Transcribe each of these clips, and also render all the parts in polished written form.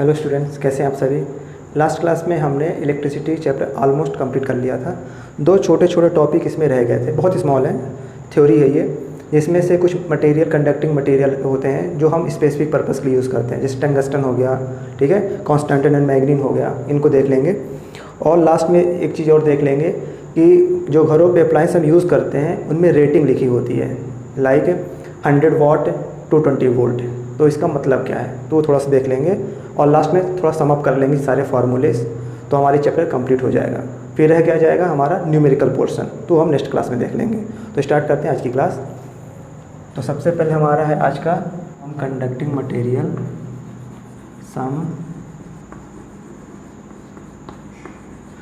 Hello students, कैसे हैं आप सभी। लास्ट क्लास में हमने इलेक्ट्रिसिटी चैप्टर ऑलमोस्ट कंप्लीट कर लिया था। दो छोटे छोटे टॉपिक इसमें रह गए थे, बहुत स्मॉल हैं, थ्योरी है ये। इसमें से कुछ मटेरियल, कंडक्टिंग मटेरियल होते हैं जो हम स्पेसिफिक पर्पस के लिए यूज़ करते हैं, जैसे टंगस्टन हो गया, ठीक है, कॉन्स्टेंटाइन एंड मैग्नीन हो गया, इनको देख लेंगे। और लास्ट में एक चीज़ और देख लेंगे कि जो घरों पे अप्लायंस हम यूज़ करते हैं उनमें रेटिंग लिखी होती है, लाइक 100 वाट टू 20 वोल्ट, तो इसका मतलब क्या है, तो वो थोड़ा सा देख लेंगे। और लास्ट में थोड़ा सम अप कर लेंगे सारे फार्मूलेस, तो हमारी चैप्टर कंप्लीट हो जाएगा। फिर रह क्या जाएगा हमारा न्यूमेरिकल पोर्शन, तो हम नेक्स्ट क्लास में देख लेंगे। तो स्टार्ट करते हैं आज की क्लास। तो सबसे पहले हमारा है आज का conducting material, some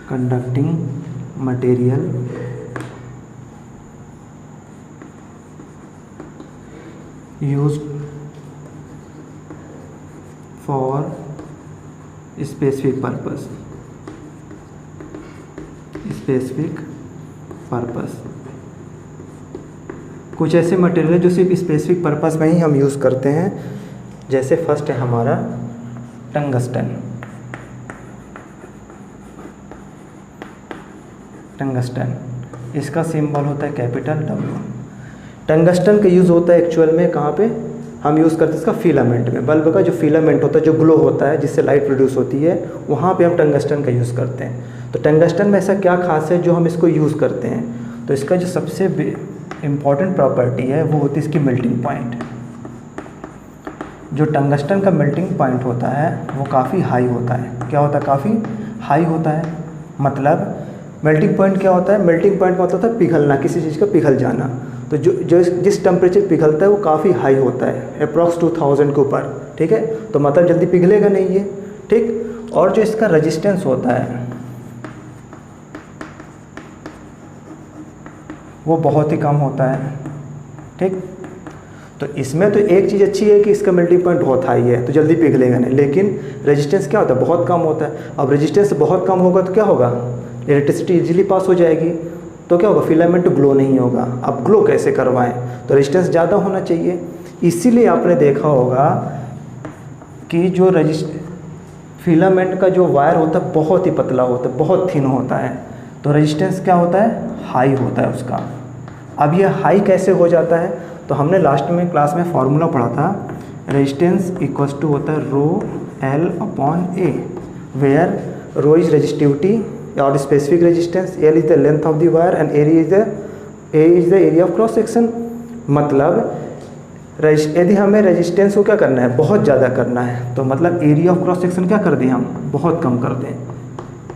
conducting material used for specific purpose, specific purpose. कुछ ऐसे मटेरियल है जो सिर्फ स्पेसिफिक पर्पस में ही हम यूज़ करते हैं। जैसे फर्स्ट है हमारा टंगस्टन। टंगस्टन, इसका सिंबल होता है कैपिटल W। टंगस्टन का यूज़ होता है एक्चुअल में कहाँ पे हम यूज़ करते हैं, इसका फिलामेंट में। बल्ब का जो फिलामेंट होता है, जो ग्लो होता है जिससे लाइट प्रोड्यूस होती है, वहाँ पे हम टंगस्टन का यूज़ करते हैं। तो टंगस्टन में ऐसा क्या खास है जो हम इसको यूज़ करते हैं, तो इसका जो सबसे इम्पॉर्टेंट प्रॉपर्टी है वो होती है इसकी मेल्टिंग पॉइंट। जो टंगस्टन का मेल्टिंग पॉइंट होता है वो काफ़ी हाई होता है। क्या होता है, काफ़ी हाई होता है। मतलब मेल्टिंग पॉइंट क्या होता है, मेल्टिंग पॉइंट का मतलब होता है पिघलना, किसी चीज़ का पिघल जाना। तो जो जिस टेम्परेचर पिघलता है वो काफ़ी हाई होता है, अप्रॉक्स 2000 के ऊपर, ठीक है। तो मतलब जल्दी पिघलेगा नहीं ये, ठीक। और जो इसका रेजिस्टेंस होता है वो बहुत ही कम होता है, ठीक। तो इसमें तो एक चीज़ अच्छी है कि इसका मेल्टिंग पॉइंट बहुत हाई है तो जल्दी पिघलेगा नहीं, लेकिन रेजिस्टेंस क्या होता है, बहुत कम होता है। अब रेजिस्टेंस बहुत कम होगा तो क्या होगा, इलेक्ट्रिसिटी इजीली पास हो जाएगी, तो क्या होगा, फिलामेंट ग्लो नहीं होगा। अब ग्लो कैसे करवाएं, तो रेजिस्टेंस ज़्यादा होना चाहिए। इसीलिए आपने देखा होगा कि जो फिलामेंट का जो वायर होता है बहुत ही पतला होता है, बहुत थिन होता है, तो रेजिस्टेंस क्या होता है, हाई होता है उसका। अब ये हाई कैसे हो जाता है, तो हमने लास्ट में क्लास में फार्मूला पढ़ा था, रेजिस्टेंस इक्वल्स टू होता है rho L upon A, where rho is resistivity और specific resistance, L is the length of the wire and A is the area of cross section. मतलब यदि हमें रेजिस्टेंस को क्या करना है, बहुत ज़्यादा करना है, तो मतलब एरिया ऑफ क्रॉस सेक्शन क्या कर दें हम, बहुत कम कर दें।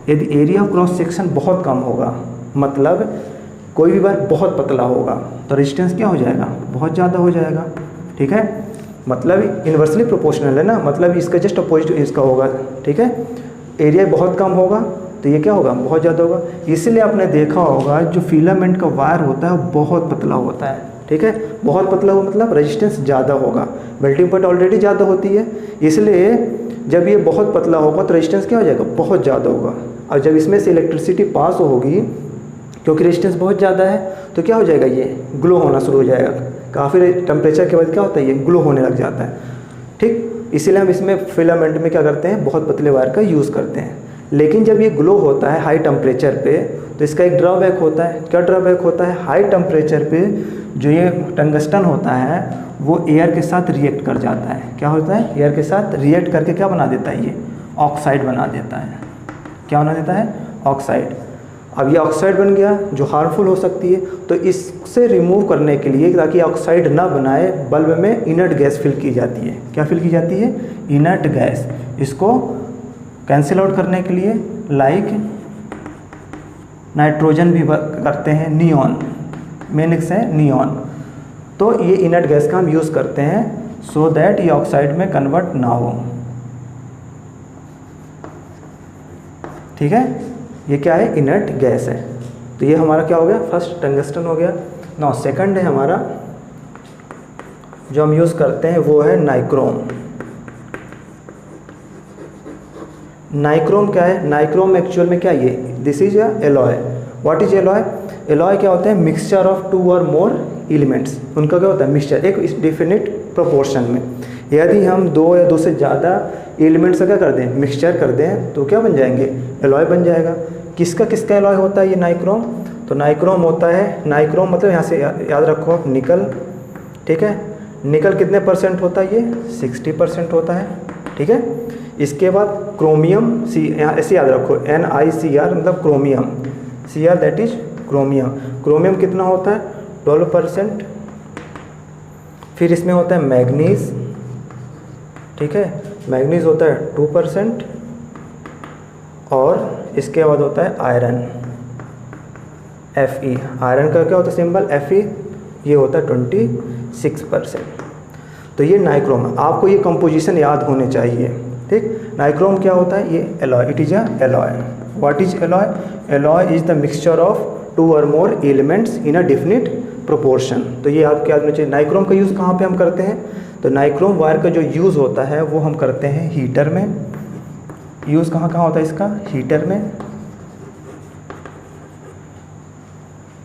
यदि एरिया ऑफ क्रॉस सेक्शन बहुत कम होगा, मतलब कोई भी वायर बहुत पतला होगा, तो रेजिस्टेंस क्या हो जाएगा, बहुत ज़्यादा हो जाएगा, ठीक है। मतलब इन्वर्सली प्रोपोर्शनल है ना, मतलब इसका जस्ट अपोजिट इसका होगा, ठीक है। एरिया बहुत कम होगा तो ये क्या होगा, बहुत ज़्यादा होगा। इसलिए आपने देखा होगा जो फिलामेंट का वायर होता है वो बहुत पतला होता है, ठीक है। बहुत पतला हो मतलब रेजिस्टेंस ज़्यादा होगा, मेल्टिंग पॉइंट ऑलरेडी ज़्यादा होती है, इसलिए जब ये बहुत पतला होगा तो रेजिस्टेंस क्या हो जाएगा, बहुत ज़्यादा होगा। और जब इसमें से इलेक्ट्रिसिटी पास होगी, क्योंकि रेजिस्टेंस बहुत ज़्यादा है, तो क्या हो जाएगा, ये ग्लो होना शुरू हो जाएगा। काफ़ी टेम्परेचर के बाद क्या होता है, ये ग्लो होने लग जाता है, ठीक। इसीलिए हम इसमें फिलामेंट में क्या करते हैं, बहुत पतले वायर का यूज़ करते हैं। लेकिन जब ये ग्लो होता है हाई टेम्परेचर पे, तो इसका एक ड्रॉबैक होता है। क्या ड्रॉबैक होता है, हाई टेम्परेचर पे जो ये टंगस्टन होता है वो एयर के साथ रिएक्ट कर जाता है। क्या होता है, एयर के साथ रिएक्ट करके क्या बना देता है, ये ऑक्साइड बना देता है। क्या बना देता है, ऑक्साइड। अब ये ऑक्साइड बन गया जो हार्मफुल हो सकती है, तो इससे रिमूव करने के लिए, ताकि ऑक्साइड ना बनाए, बल्ब में इनर्ट गैस फिल की जाती है। क्या फिल की जाती है, इनर्ट गैस। इसको कैंसिल आउट करने के लिए लाइक नाइट्रोजन भी करते हैं, नियॉन, मेनिक्स है नियॉन। तो ये इनर्ट गैस का हम यूज़ करते हैं सो दैट ये ऑक्साइड में कन्वर्ट ना हो, ठीक है। ये क्या है, इनर्ट गैस है। तो ये हमारा क्या हो गया, फर्स्ट टंगस्टन हो गया। नाउ सेकंड है हमारा जो हम यूज़ करते हैं वो है नाइक्रोम। नाइक्रोम क्या है, नाइक्रोम एक्चुअल में क्या है, ये this is a alloy. What is alloy, alloy क्या होता है, मिक्सचर ऑफ 2 और मोर एलिमेंट्स। उनका क्या होता है, मिक्सचर, एक डिफिनिट प्रोपोर्शन में। यदि हम 2 या 2 से ज़्यादा एलिमेंट्स का क्या कर दें, मिक्सचर कर दें, तो क्या बन जाएंगे, एलॉय बन जाएगा। किसका किसका एलॉय होता है ये नाइक्रोम, तो नाइक्रोम होता है, नाइक्रोम मतलब यहाँ से याद रखो आप, निकल, ठीक है। निकल कितने % होता है, ये 60% होता है, ठीक है। इसके बाद क्रोमियम, यहाँ ऐसे याद रखो, NiCr मतलब chromium, Cr that is chromium. Chromium कितना होता है, 12%। फिर इसमें होता है मैग्नीज, ठीक है, मैग्नीज होता है 2%। और इसके बाद होता है आयरन, Fe। आयरन का क्या होता है सिंबल, Fe, ये होता है 26%। तो ये नाइक्रोम, आपको ये कंपोजिशन याद होने चाहिए, ठीक। नाइक्रोम क्या होता है, ये alloy, it is a alloy. What is alloy, alloy is the mixture of 2 और more elements in a definite proportion. तो ये आपके याद होना चाहिए। नाइक्रोम का यूज़ कहाँ पे हम करते हैं, तो नाइक्रोम वायर का जो यूज़ होता है वो हम करते हैं हीटर में। यूज़ कहाँ कहाँ होता है इसका, हीटर में।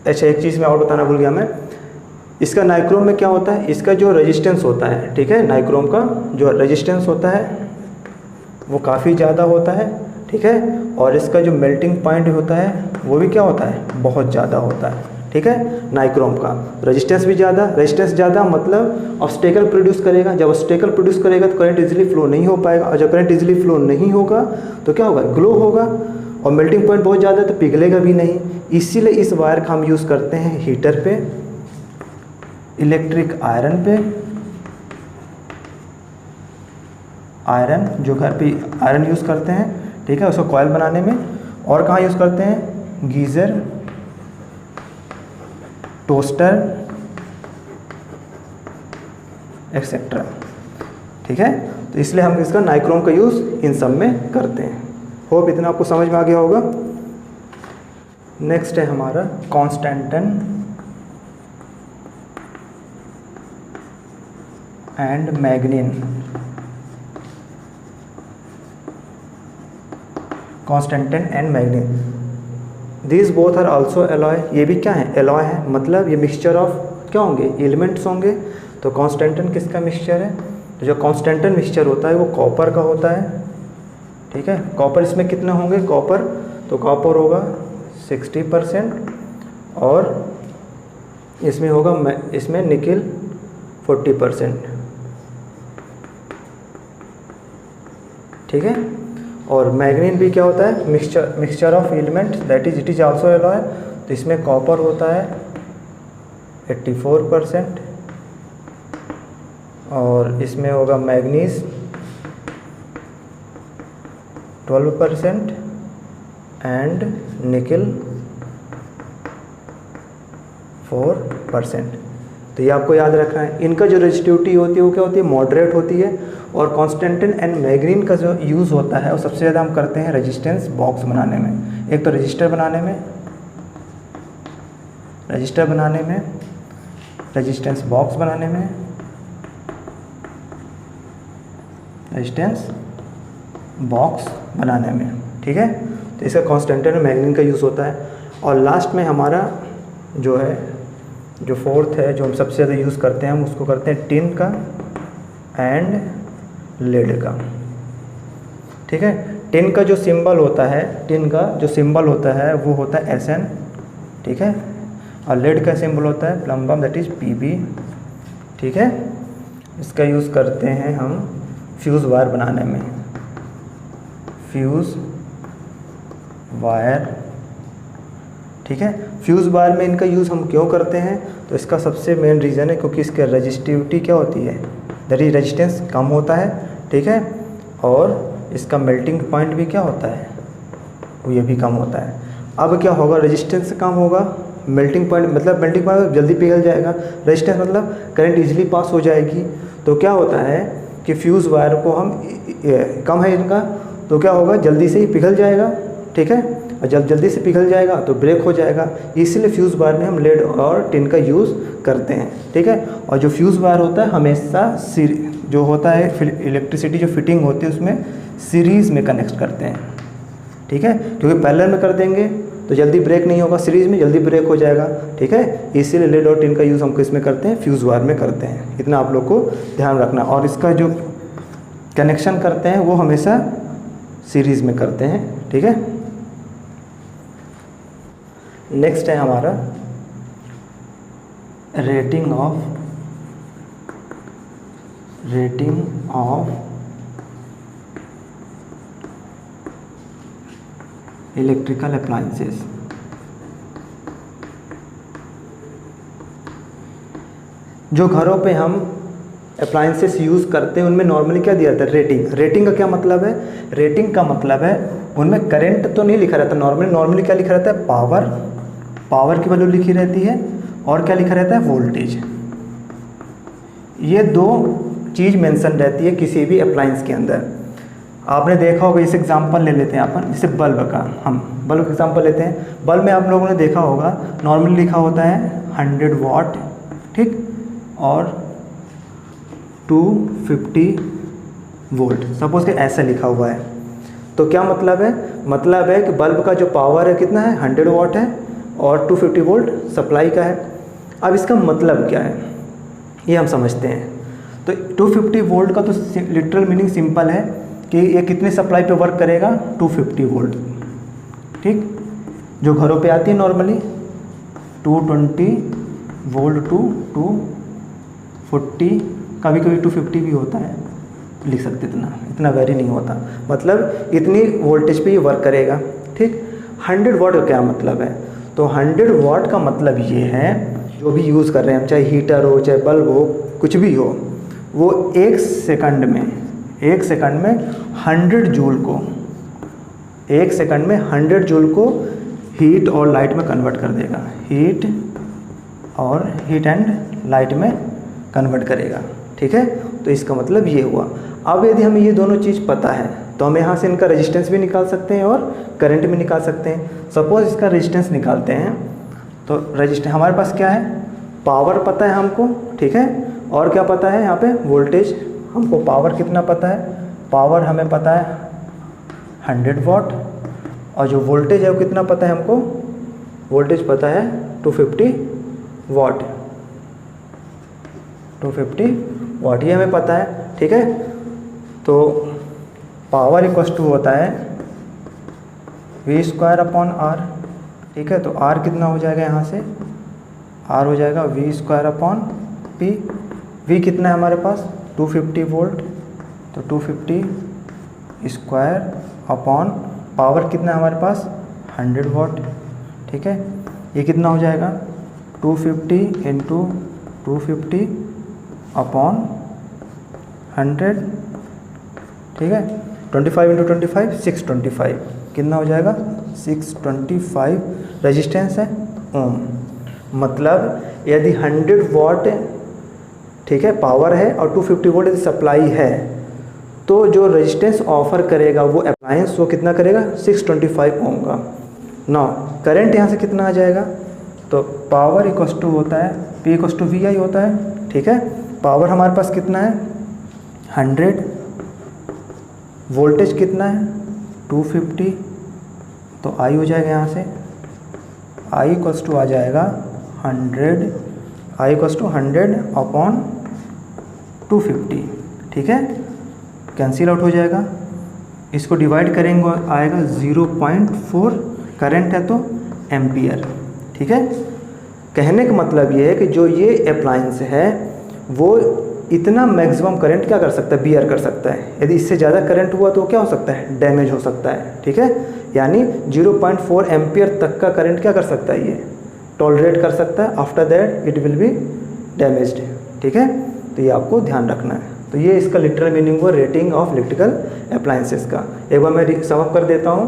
अच्छा, एक चीज़ मैं और बताना भूल गया मैं, इसका नाइक्रोम में क्या होता है, इसका जो रेजिस्टेंस होता है, ठीक है, नाइक्रोम का जो रेजिस्टेंस होता है वो काफ़ी ज़्यादा होता है, ठीक है। और इसका जो मेल्टिंग पॉइंट होता है वो भी क्या होता है, बहुत ज़्यादा होता है, ठीक है। नाइक्रोम का रेजिस्टेंस भी ज़्यादा, रेजिस्टेंस ज़्यादा मतलब ऑब्स्टेकल प्रोड्यूस करेगा। जब ऑब्स्टेकल प्रोड्यूस करेगा तो करंट इजीली फ्लो नहीं हो पाएगा, और जब करंट इजीली फ्लो नहीं होगा तो क्या होगा, ग्लो होगा। और मेल्टिंग पॉइंट बहुत ज़्यादा है तो पिघलेगा भी नहीं। इसीलिए इस वायर का हम यूज़ करते हैं हीटर पे, इलेक्ट्रिक आयरन पे, आयरन जो घर पे आयरन यूज़ करते हैं, ठीक है, उसको कॉयल बनाने में। और कहाँ यूज़ करते हैं, गीज़र, टोस्टर एक्सेट्रा, ठीक है। तो इसलिए हम इसका नाइक्रोम का यूज़ इन सब में करते हैं। होप इतना आपको समझ में आ गया होगा। नेक्स्ट है हमारा constantan and manganin. Constantan and manganin, this both are also alloy. ये भी क्या है, एलॉय है, मतलब ये मिक्सचर ऑफ क्या होंगे, एलिमेंट्स होंगे। तो कॉन्स्टेंटन किसका मिक्सचर है, तो जो कॉन्स्टेंटन मिक्सचर होता है वो कॉपर का होता है, ठीक है। कॉपर इसमें कितने होंगे, कॉपर, तो कॉपर होगा 60% और इसमें होगा, इसमें निकिल 40%, ठीक है। और मैग्नीन भी क्या होता है, mixture of elements that is it is also alloy. तो इसमें कॉपर होता है 84% और इसमें होगा मैग्नीज 12% एंड निकिल 4%। तो ये आपको याद रखना है। इनका जो रेजिस्टिविटी होती है वो क्या होती है, मॉडरेट होती है। और कॉन्स्टेंटन एंड मैग्नीन का जो यूज़ होता है वो सबसे ज़्यादा हम करते हैं रेजिस्टेंस बॉक्स बनाने में। एक तो रजिस्टर बनाने में, रेजिस्टेंस बॉक्स बनाने में, रेजिस्टेंस बॉक्स बनाने में, ठीक है। तो इसका कॉन्स्टेंटन और मैग्नीन का यूज़ होता है। और लास्ट में हमारा जो है, जो फोर्थ है, जो हम सबसे ज़्यादा यूज़ करते हैं, हम उसको करते हैं टिन का एंड लेड का, ठीक है। टिन का जो सिंबल होता है, वो होता है Sn, ठीक है। और लेड का सिंबल होता है प्लम्बम दैट इज Pb, ठीक है। इसका यूज़ करते हैं हम फ्यूज़ वायर बनाने में, फ्यूज़ वायर, ठीक है। फ्यूज़ वायर में इनका यूज़ हम क्यों करते हैं, तो इसका सबसे मेन रीज़न है क्योंकि इसका रेजिस्टिविटी क्या होती है, दैट इज रेजिस्टेंस कम होता है, ठीक है। और इसका मेल्टिंग पॉइंट भी क्या होता है, वो ये भी कम होता है। अब क्या होगा, रेजिस्टेंस कम होगा, मेल्टिंग पॉइंट मतलब जल्दी पिघल जाएगा, रेजिस्टेंस मतलब करंट इजीली पास हो जाएगी। तो क्या होता है कि फ्यूज़ वायर को हम कम है इनका, तो क्या होगा, जल्दी से ही पिघल जाएगा, ठीक है। और जब जल्दी से पिघल जाएगा तो ब्रेक हो जाएगा। इसलिए फ्यूज़ वायर में हम लेड और टिन का यूज़ करते हैं, ठीक है। और जो फ्यूज़ वायर होता है हमेशा जो होता है इलेक्ट्रिसिटी जो फिटिंग होती है उसमें सीरीज़ में कनेक्ट करते हैं, ठीक है। क्योंकि पैरेलल में कर देंगे तो जल्दी ब्रेक नहीं होगा, सीरीज में जल्दी ब्रेक हो जाएगा, ठीक है। इसीलिए लेड और टिन का यूज़ हम किस में करते हैं, फ्यूज़ वायर में करते हैं। इतना आप लोग को ध्यान रखना। और इसका जो कनेक्शन करते हैं वो हमेशा सीरीज़ में करते हैं, ठीक है। नेक्स्ट है हमारा रेटिंग ऑफ इलेक्ट्रिकल अप्लायंसेस। जो घरों पे हम अप्लायंसेस यूज़ करते हैं उनमें नॉर्मली क्या दिया जाता है, रेटिंग का क्या मतलब है, रेटिंग का मतलब है उनमें करंट तो नहीं लिखा रहता, नॉर्मली क्या लिखा रहता है, पावर की वैल्यू लिखी रहती है, और क्या लिखा रहता है, वोल्टेज। ये दो चीज़ मेंशन रहती है किसी भी अप्लायंस के अंदर। आपने देखा होगा, इस एग्जांपल ले लेते हैं अपन, जैसे बल्ब का, हम बल्ब का एग्जांपल लेते हैं। बल्ब में आप लोगों ने देखा होगा नॉर्मली लिखा होता है 100 वाट, ठीक, और 250 वोल्ट, सपोज कि ऐसा लिखा हुआ है। तो क्या मतलब है कि बल्ब का जो पावर है कितना है, 100 वाट है और 250 वोल्ट सप्लाई का है। अब इसका मतलब क्या है ये हम समझते हैं। तो 250 वोल्ट का तो लिटरल मीनिंग सिंपल है कि ये कितने सप्लाई पे वर्क करेगा, 250 वोल्ट, ठीक, जो घरों पे आती है नॉर्मली 220 वोल्ट टू 240, कभी कभी 250 भी होता है, लिख सकते, इतना वेरी नहीं होता, मतलब इतनी वोल्टेज पे ये वर्क करेगा, ठीक। 100 वाट का क्या मतलब है, तो 100 वाट का मतलब ये है जो भी यूज़ कर रहे हैं हम, चाहे हीटर हो चाहे बल्ब हो कुछ भी हो, वो एक सेकंड में 100 जूल को, 1 सेकंड में 100 जूल को हीट और लाइट में कन्वर्ट कर देगा, हीट एंड लाइट में कन्वर्ट करेगा, ठीक है। तो इसका मतलब ये हुआ। अब यदि हमें ये दोनों चीज़ पता है तो हम यहाँ से इनका रेजिस्टेंस भी निकाल सकते हैं और करंट भी निकाल सकते हैं। सपोज इसका रेजिस्टेंस निकालते हैं, तो रेजिस्टेंस हमारे पास क्या है, पावर पता है हमको, ठीक है, और क्या पता है यहाँ पे, वोल्टेज। हमको पावर कितना पता है, पावर हमें पता है 100 वाट, और जो वोल्टेज है वो कितना पता है हमको, वोल्टेज पता है 250 वाट, 250 वाट ये हमें पता है, ठीक है। तो पावर इक्वल टू होता है V²/R, ठीक है। तो R कितना हो जाएगा, यहाँ से R हो जाएगा V²/P। V कितना है हमारे पास, 250 वोल्ट, तो 250 स्क्वायर अपॉन पावर कितना है हमारे पास, 100 वाट, ठीक है। ये कितना हो जाएगा, 250 इंटू 250 अपॉन 100, ठीक है। 25 इंटू 25 625, कितना हो जाएगा, 625 रेजिस्टेंस है ओम। मतलब यदि 100 वाट, ठीक है, पावर है और 250 वोल्ट यदि सप्लाई है, तो जो रेजिस्टेंस ऑफर करेगा वो अप्लायंस वो कितना करेगा, 625 ओम का। ना करंट यहाँ से कितना आ जाएगा, तो पावर इक्वल टू होता है P इक्वल टू VI होता है, ठीक है। पावर हमारे पास कितना है 100, वोल्टेज कितना है 250, तो I हो जाएगा यहाँ से I इक्वल टू आ जाएगा 100, I इक्वल टू 100 अपॉन 250, ठीक है। कैंसिल आउट हो जाएगा, इसको डिवाइड करेंगे आएगा 0.4, करंट है तो एम्पियर, ठीक है। कहने का मतलब ये है कि जो ये अप्लायंस है वो इतना मैक्सिमम करंट क्या कर सकता है, बियर कर सकता है। यदि इससे ज़्यादा करंट हुआ तो क्या हो सकता है, डैमेज हो सकता है, ठीक है। यानी 0.4 एम्पियर तक का करंट क्या कर सकता है, ये टॉलरेट कर सकता है, after that it will be damaged, ठीक है। तो ये आपको ध्यान रखना है। तो ये इसका लिटरल मीनिंग हुआ रेटिंग ऑफ इलेक्ट्रिकल अप्लायंसेस का। एक बार मैं सम अप कर देता हूँ,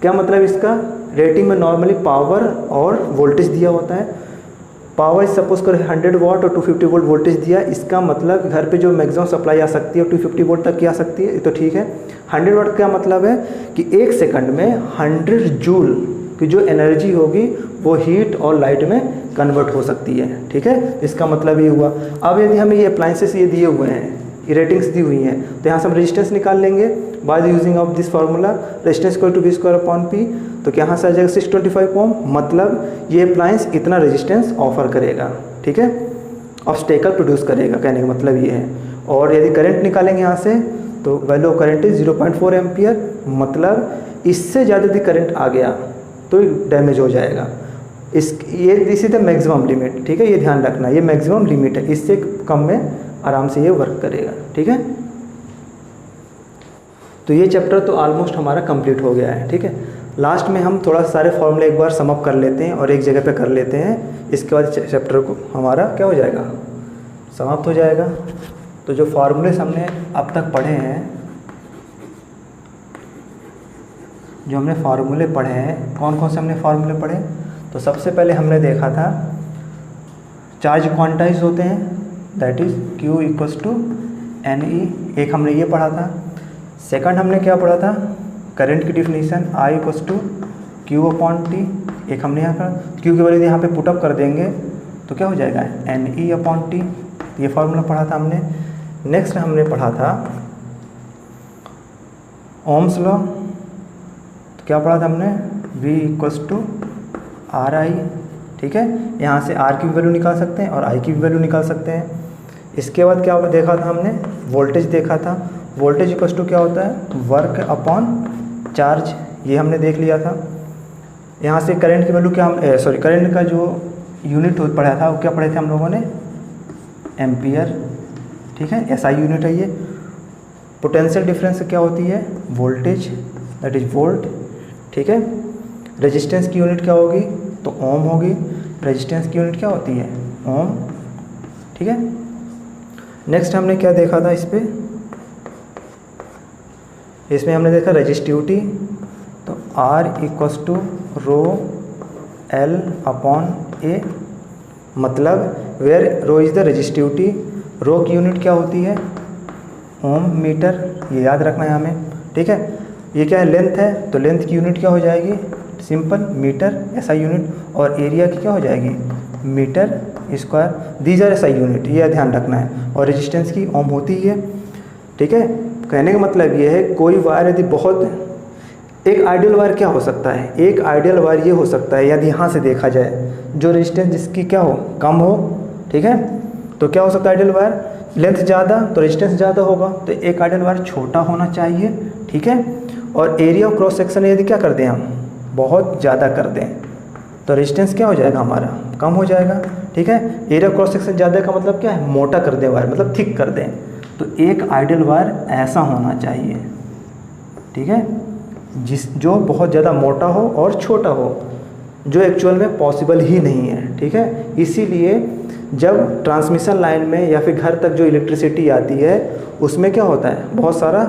क्या मतलब इसका, रेटिंग में नॉर्मली पावर और वोल्टेज दिया होता है। पावर सपोज कर 100 वाट और 250 वोल्ट वोल्टेज दिया, इसका मतलब घर पे जो मैक्सिमम सप्लाई आ सकती है 250 वोल्ट तक की आ सकती है, तो ठीक है। 100 वाट का मतलब है कि 1 सेकंड में 100 जूल की जो एनर्जी होगी वो हीट और लाइट में कन्वर्ट हो सकती है, ठीक है। इसका मतलब ये हुआ। अब यदि हमें ये अप्लायंसेस ये दिए हुए हैं, रेटिंग्स दी हुई हैं, तो यहाँ से हम रेजिस्टेंस निकाल लेंगे by the using of this formula, resistance equal to V² upon P। तो यहाँ से आ जाएगा 625 ओम, मतलब ये अप्लायंस इतना रेजिस्टेंस ऑफर करेगा, ठीक है, ऑब्स्टेकल प्रोड्यूस करेगा, कहने का मतलब ये है। और यदि करंट निकालेंगे यहाँ से तो value of current is 0.4 ampere, मतलब इससे ज़्यादा यदि करंट आ गया तो डैमेज हो जाएगा। ये this is the maximum limit, ठीक है, ये ध्यान रखना, ये मैक्सिमम लिमिट है, इससे कम में आराम से ये वर्क करेगा, ठीक है। तो ये चैप्टर तो ऑलमोस्ट हमारा कंप्लीट हो गया है, ठीक है। लास्ट में हम थोड़ा सारे फॉर्मूले एक बार सम अप कर लेते हैं और एक जगह पे कर लेते हैं, इसके बाद चैप्टर को हमारा क्या हो जाएगा, समाप्त हो जाएगा। तो जो फार्मूले हमने अब तक पढ़े हैं, जो हमने फार्मूले पढ़े हैं, कौन कौन से हमने फार्मूले पढ़े, तो सबसे पहले हमने देखा था चार्ज क्वांटाइज होते हैं, दैट इज़ Q = NE, एक हमने ये पढ़ा था। सेकंड हमने क्या पढ़ा था, करंट की डिफिनीशन I = Q/T, एक हमने यहाँ पर Q की वैल्यू यहाँ पे पुटअप कर देंगे तो क्या हो जाएगा NE/T, ये फार्मूला पढ़ा था हमने। नेक्स्ट हमने पढ़ा था ओम्स लॉ, तो क्या पढ़ा था हमने, V = RI, ठीक है, यहाँ से R की भी वैल्यू निकाल सकते हैं और I की भी वैल्यू निकाल सकते हैं। इसके बाद क्या देखा था हमने, वोल्टेज देखा था, वोल्टेज = क्या होता है, वर्क अपॉन चार्ज, ये हमने देख लिया था। यहाँ से करंट की वैल्यू क्या हम करंट का जो यूनिट पढ़ा था वो क्या पढ़े थे हम लोगों ने, एम्पियर, ठीक है, SI यूनिट है ये। पोटेंशियल डिफरेंस क्या होती है, वोल्टेज, दैट इज वोल्ट, ठीक है। रेजिस्टेंस की यूनिट क्या होगी, तो ओम होगी, रेजिस्टेंस की यूनिट क्या होती है, ओम, ठीक है। नेक्स्ट हमने क्या देखा था इसमें हमने देखा रेजिस्टिविटी, तो R = ρL/A, मतलब where rho is the resistivity, rho की यूनिट क्या होती है, ओम मीटर, ये याद रखना है हमें, ठीक है। ये क्या है, लेंथ है, तो लेंथ की यूनिट क्या हो जाएगी, सिंपल मीटर, SI यूनिट, और एरिया की क्या हो जाएगी, metre square, these are SI unit, ये ध्यान रखना है। और रेजिस्टेंस की ओम होती ही है, ठीक है। कहने का मतलब ये है, कोई वायर यदि बहुत, एक आइडियल वायर क्या हो सकता है, एक आइडियल वायर ये हो सकता है यदि यहाँ से देखा जाए, जो रेजिस्टेंस जिसकी क्या हो, कम हो, ठीक है, तो क्या हो सकता है आइडियल वायर, लेंथ ज़्यादा तो रेजिस्टेंस ज़्यादा होगा, तो एक आइडियल वायर छोटा होना चाहिए, ठीक है। और एरिया ऑफ क्रॉस सेक्शन यदि क्या कर दें हम, बहुत ज़्यादा कर दें, तो रेजिस्टेंस क्या हो जाएगा हमारा, कम हो जाएगा, ठीक है। एरिया ऑफ क्रॉस सेक्शन ज़्यादा का मतलब क्या है, मोटा कर दें वायर, मतलब थिक कर दें, तो एक आइडियल वायर ऐसा होना चाहिए, ठीक है, जो बहुत ज़्यादा मोटा हो और छोटा हो, जो एक्चुअल में पॉसिबल ही नहीं है, ठीक है। इसीलिए जब ट्रांसमिशन लाइन में या फिर घर तक जो इलेक्ट्रिसिटी आती है उसमें क्या होता है, बहुत सारा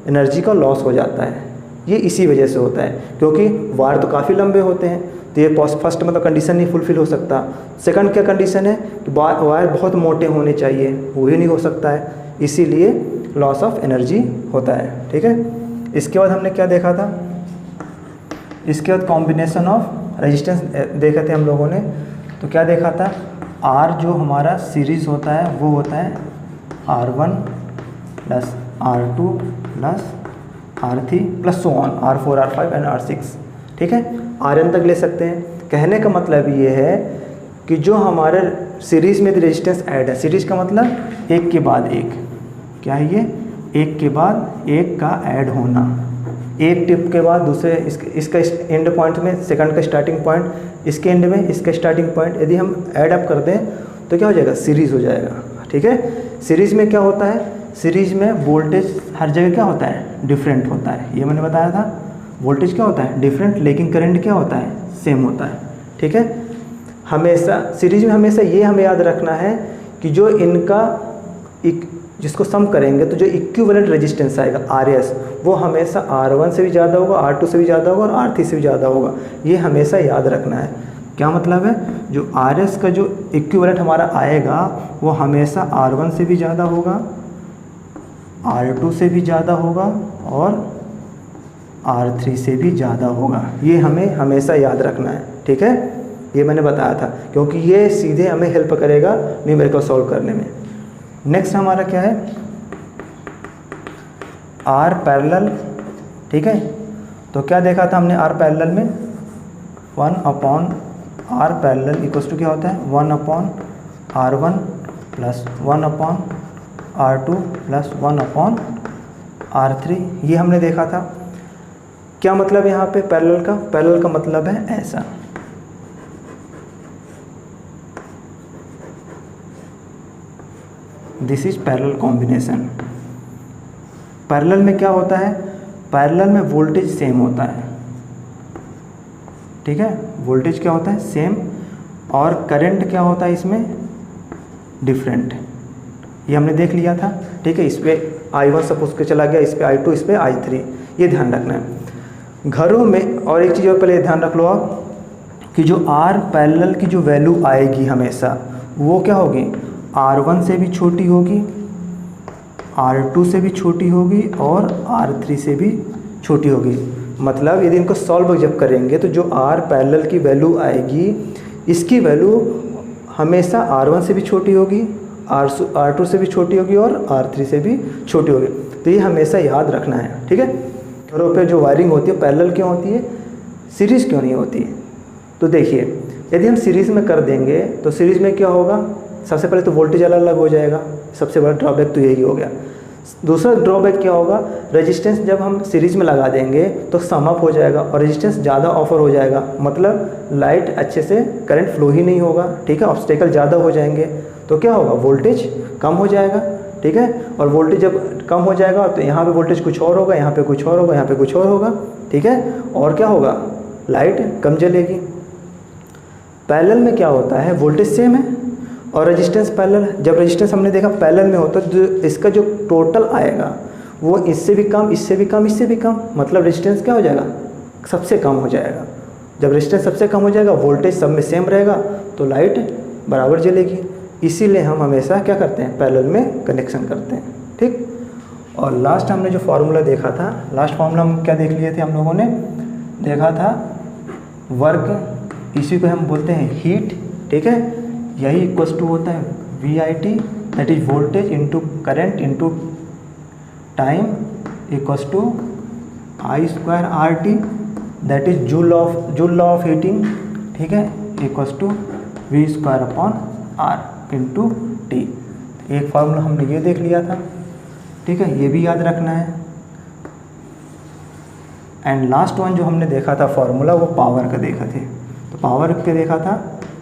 एनर्जी का लॉस हो जाता है, ये इसी वजह से होता है, क्योंकि वायर तो काफ़ी लंबे होते हैं, तो ये फर्स्ट मतलब कंडीशन नहीं फुलफिल हो सकता। सेकंड क्या कंडीशन है कि वायर बहुत मोटे होने चाहिए, वो ही नहीं हो सकता है, इसीलिए लॉस ऑफ एनर्जी होता है, ठीक है। इसके बाद हमने क्या देखा था, इसके बाद कॉम्बिनेशन ऑफ रेजिस्टेंस देखे थे हम लोगों ने, तो क्या देखा था, R जो हमारा सीरीज़ होता है वो होता है R1 + R2 + R3 + so on, R4 R5 and R6, ठीक है, Rn तक ले सकते हैं। कहने का मतलब ये है कि जो हमारे सीरीज़ में रेजिस्टेंस ऐड है, सीरीज़ का मतलब एक के बाद एक, क्या है ये, एक के बाद एक का ऐड होना, एक टिप के बाद दूसरे, इसका एंड पॉइंट में सेकंड का स्टार्टिंग पॉइंट, इसके एंड में इसका स्टार्टिंग पॉइंट, यदि हम ऐड अप कर दें तो क्या हो जाएगा, सीरीज़ हो जाएगा, ठीक है। सीरीज़ में क्या होता है, सीरीज़ में वोल्टेज हर जगह क्या होता है, डिफरेंट होता है, ये मैंने बताया था, वोल्टेज क्या होता है डिफरेंट, लेकिन करंट क्या होता है, सेम होता है, ठीक है। हमेशा सीरीज में हमेशा ये हमें याद रखना है कि जो इनका जिसको सम करेंगे तो जो इक्विवेलेंट रेजिस्टेंस आएगा RS, वो हमेशा R1 से भी ज़्यादा होगा, R2 से भी ज़्यादा होगा और R3 से भी ज़्यादा होगा, ये हमेशा याद रखना है। क्या मतलब है, जो RS का जो इक्विवेलेंट हमारा आएगा वो हमेशा R1 से भी ज़्यादा होगा, R2 से भी ज़्यादा होगा और R3 से भी ज़्यादा होगा, ये हमें हमेशा याद रखना है, ठीक है। ये मैंने बताया था क्योंकि ये सीधे हमें हेल्प करेगा न्यूमेरिकल सॉल्व करने में। नेक्स्ट हमारा क्या है, आर पैरेलल, ठीक है। तो क्या देखा था हमने आर पैरेलल में, 1/r पैरेलल इक्वल्स टू क्या होता है, 1/r1 plus 1/r2 plus 1/r3, ये हमने देखा था। क्या मतलब यहाँ पे पैरेलल का, पैरेलल का मतलब है ऐसा, this is parallel combination. Parallel में क्या होता है, पैरेलल में वोल्टेज सेम होता है, ठीक है, वोल्टेज क्या होता है सेम, और करंट क्या होता है इसमें डिफरेंट, ये हमने देख लिया था, ठीक है। इस पर I1 सपोज के चला गया, इस पर I2, इस पर I3, ये ध्यान रखना है घरों में। और एक चीज़ और पहले ध्यान रख लो आप कि जो R पैरेलल की जो वैल्यू आएगी हमेशा वो क्या होगी, R1 से भी छोटी होगी, R2 से भी छोटी होगी और R3 से भी छोटी होगी। मतलब यदि इनको सॉल्व जब करेंगे तो जो R पैरेलल की वैल्यू आएगी, इसकी वैल्यू हमेशा R1 से भी छोटी होगी, R2 से भी छोटी होगी और R3 से भी छोटी होगी। तो ये हमेशा याद रखना है, ठीक है। घरों पे जो वायरिंग होती है पैरेलल क्यों होती है, सीरीज़ क्यों नहीं होती है। तो देखिए यदि हम सीरीज़ में कर देंगे तो सीरीज़ में क्या होगा, सबसे पहले तो वोल्टेज अलग अलग हो जाएगा, सबसे बड़ा ड्रॉबैक तो यही हो गया। दूसरा ड्रॉबैक क्या होगा, रेजिस्टेंस जब हम सीरीज़ में लगा देंगे तो सम अप हो जाएगा और रेजिस्टेंस ज़्यादा ऑफर हो जाएगा, मतलब लाइट अच्छे से करंट फ्लो ही नहीं होगा, ठीक है, ऑब्स्टेकल ज़्यादा हो जाएंगे। तो क्या होगा, वोल्टेज कम हो जाएगा, ठीक है। और वोल्टेज जब कम हो जाएगा तो यहाँ पे वोल्टेज कुछ और होगा, यहाँ पे कुछ और होगा, यहाँ पे कुछ और होगा, ठीक है। और क्या होगा, लाइट कम जलेगी। पैरेलल में क्या होता है, वोल्टेज सेम है और रेजिस्टेंस पैरेलल। जब रेजिस्टेंस हमने देखा पैरेलल में होता है तो इसका जो टोटल आएगा वो इससे भी कम, इससे भी कम, इससे भी कम, मतलब रेजिस्टेंस क्या हो जाएगा, सबसे कम हो जाएगा। जब रेजिस्टेंस सबसे कम हो जाएगा, वोल्टेज सब में सेम रहेगा तो लाइट बराबर जलेगी। इसीलिए हम हमेशा क्या करते हैं, पैरेलल में कनेक्शन करते हैं, ठीक। और लास्ट हमने जो फार्मूला देखा था, लास्ट फार्मूला हम क्या देख लिए थे, हम लोगों ने देखा था वर्क, इसी को हम बोलते हैं हीट, ठीक है। यही इक्वल्स टू होता है VIT, that is voltage into current into time, equals to I²RT, that is joule law of heating, ठीक है, equals to V²/R into T। एक फार्मूला हमने ये देख लिया था, ठीक है, ये भी याद रखना है। एंड लास्ट वन जो हमने देखा था फार्मूला, वो पावर का देखा थे। तो पावर के देखा था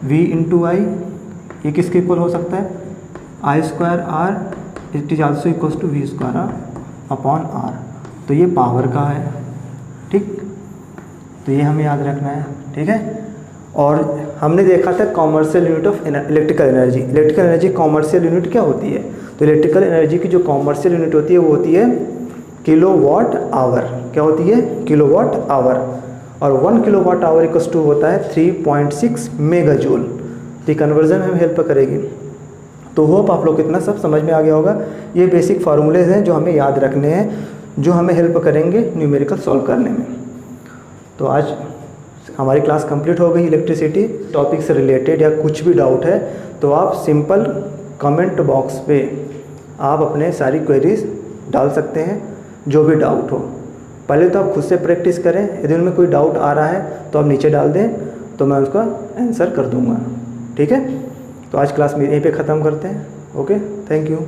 V इंटू I, ये किसके इक्वल हो सकता है, I²R, it is also equals to V²/R। तो ये पावर का है, ठीक, तो ये हमें याद रखना है, ठीक है। और हमने देखा था commercial unit of electrical energy. Electrical energy commercial unit क्या होती है, तो इलेक्ट्रिकल एनर्जी की जो कॉमर्शियल यूनिट होती है वो होती है किलोवाट आवर। क्या होती है, किलोवाट आवर। और 1 किलोवाट आवर इक्वल्स टू होता है 3.6 मेगा जूल। तो कन्वर्जन हमें हेल्प करेगी। तो होप आप लोग को इतना सब समझ में आ गया होगा। ये बेसिक फार्मूलेज हैं जो हमें याद रखने हैं, जो हमें हेल्प करेंगे न्यूमेरिकल सॉल्व करने में। तो आज हमारी क्लास कंप्लीट हो गई इलेक्ट्रिसिटी टॉपिक से रिलेटेड। या कुछ भी डाउट है तो आप सिंपल कमेंट बॉक्स पे आप अपने सारी क्वेरीज डाल सकते हैं, जो भी डाउट हो। पहले तो आप खुद से प्रैक्टिस करें, यदि उनमें कोई डाउट आ रहा है तो आप नीचे डाल दें, तो मैं उसका आंसर कर दूंगा, ठीक है। तो आज क्लास में यहीं पे ख़त्म करते हैं। Okay, thank you.